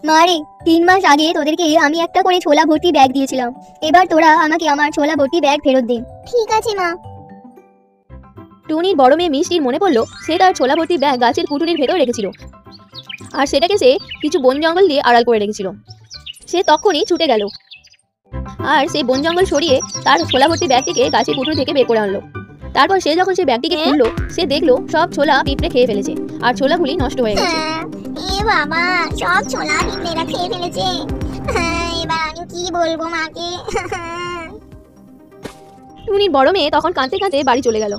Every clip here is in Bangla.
মারে 3 মাস আগে তোদেরকে আমি একটা করে ছোলা ভর্তি ব্যাগ দিয়েছিলাম, এবার তোরা আমাকে আমার ছোলা ভর্তি ব্যাগ ফেরত দে। ঠিক আছে মা। টুনির বড় মেয়ে মিষ্টির মনে পড়লো সে তার ছোলা ভর্তি ব্যাগ গাছের কুটুরির ভেতর রেখেছিল, আর সেটাকে সে কিছু বন জঙ্গল দিয়ে আড়াল করে রেখেছিল। সে তখনই ছুটে গেল আর সেই বন জঙ্গল সরিয়ে তার ছোলা ভর্তি ব্যাগটিকে গাছের কুটুরি থেকে বের করে আনলো। তারপর সে যখন সেই ব্যাগটিকে খুললো, সে দেখলো সব ছোলা পিঁপড়ে খেয়ে ফেলেছে আর ছোলাগুলি নষ্ট হয়ে গেছে। এ বাবা, সব ছোলা পিঁপড়েরা খেয়ে ফেলেছে। এবার আমি কি বলবো মাকে? টুনির বড় মেয়ে তখন কাঁদতে কাঁদতে বাড়ি চলে গেল।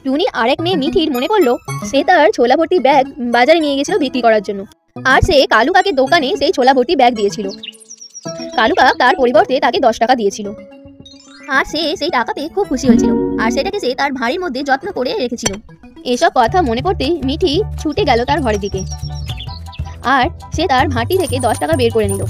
টুনি আরেক মেয়ে মিঠির মনে পড়লো সে তার ছোলা ভর্তি ব্যাগ বাজারে নিয়ে গেছিল বিক্রি করার জন্য, আর সে কালু কাকের দোকানে সেই ছোলা ভর্তি ব্যাগ দিয়েছিল। কালু কাক তার পরিবর্তে তাকে 10 টাকা দিয়েছিল, আর সে সেই টাকা পেয়ে খুব খুশি হয়েছিল আর সেটাকে সে তার ভাঁড়ের মধ্যে যত্ন করে রেখেছিল। এসব কথা মনে পড়তেই মিঠি ছুটে গেল তার ঘরের দিকে, আর সে তার ভাঁটি থেকে 10 টাকা বের করে নিল,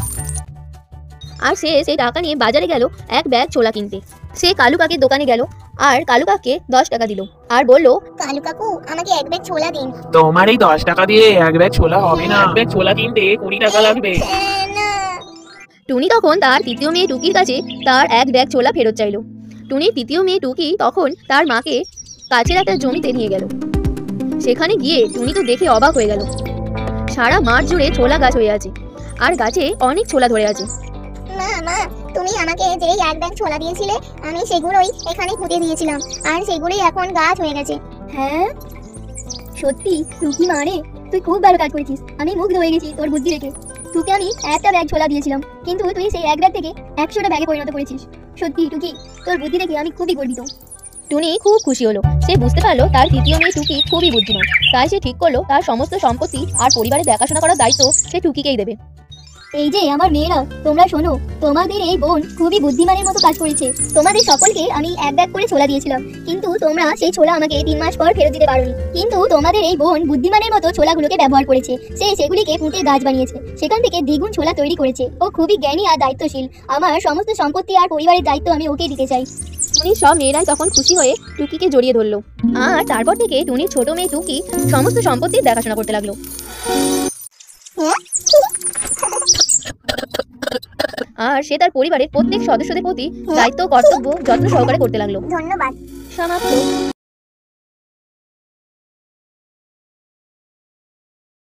আর সে সেই টাকা নিয়ে বাজারে গেল এক ব্যাগ ছোলা কিনতে। সে কালু কাকের দোকানে গেল আর কালু কাককে 10 টাকা দিল আর বলল, কালু কাকু আমাকে এক ব্যাগ ছোলা দিন। তোমার এই 10 টাকা দিয়ে এক ব্যাগ ছোলা হবে না, এক ব্যাগ ছোলা কিনতে 20 টাকা লাগবে। টুনি তখন তার তৃতীয় মেয়ে টুকির কাছে তার এক ব্যাগ ছোলা ফেরত চাইল। টুনির তৃতীয় মেয়ে টুকি তখন তার মাকে কাছের একটা জমিতে নিয়ে গেল। সেখানে গিয়ে টুনি তো দেখে অবাক হয়ে গেল, সারা মাঠ জুড়ে ছোলা গাছ হয়ে আছে আর গাছে অনেক ছোলা ধরে আছে। মা মা, তুমি আমাকে যেই এক ব্যাগ ছোলা দিয়েছিলে আমি সেগুলোই এখানে পুঁতে দিয়েছিলাম, আর সেগুলোই এখন গাছ হয়ে গেছে। হ্যাঁ সত্যি টুকি মারে, তুই খুব ভালো কাজ করেছিস, আমি মুগ্ধ হয়ে গেছি তোর বুদ্ধি দেখে। তোকে আমি একটা ব্যাগ ছোলা দিয়েছিলাম, কিন্তু তুই সেই এক ব্যাগ থেকে 100টা ব্যাগে পরিণত করেছিস। সত্যি টুকি, তোর বুদ্ধি দেখে আমি খুবই গর্বিত। টুনি খুব খুশি হলো, সে বুঝতে পারলো তার তৃতীয় মেয়ে টুকি খুবই বুদ্ধিমান, তাই সে ঠিক করলো তার সমস্ত সম্পত্তি আর পরিবারের দেখাশোনা করার দায়িত্ব সে টুকিকেই দেবে। এই যে আমার মেয়েরা, তোমরা শোনো, তোমাদের এই বোন খুবই বুদ্ধিমানের মতো কাজ করেছে। তোমাদের সকলকে আমি এক ব্যাগ করে ছোলা দিয়েছিলাম, কিন্তু তোমরা সেই ছোলা আমাকে 3 মাস পর ফেরত দিতে পারোনি। কিন্তু তোমাদের এই বোন বুদ্ধিমানের মতো ছোলাগুলোকে ব্যবহার করেছে, সে সেগুলিকে পুঁতে গাছ বানিয়েছে, সেখান থেকে দ্বিগুণ ছোলা তৈরি করেছে। ও খুবই জ্ঞানী আর দায়িত্বশীল, আমার সমস্ত সম্পত্তি আর পরিবারের দায়িত্ব আমি ওকে দিতে চাই। টুনির সব মেয়েরাই তখন খুশি হয়ে টুকিকে জড়িয়ে ধরলো, আর তারপর থেকে টুনির ছোট মেয়ে টুকি সমস্ত সম্পত্তির দেখাশোনা করতে লাগলো। আর সে তার পরিবারের প্রত্যেক সদস্যদের প্রতি দায়িত্ব কর্তব্য যত্ন সহকারে করতে লাগলো। ধন্যবাদ। সমাপ্ত।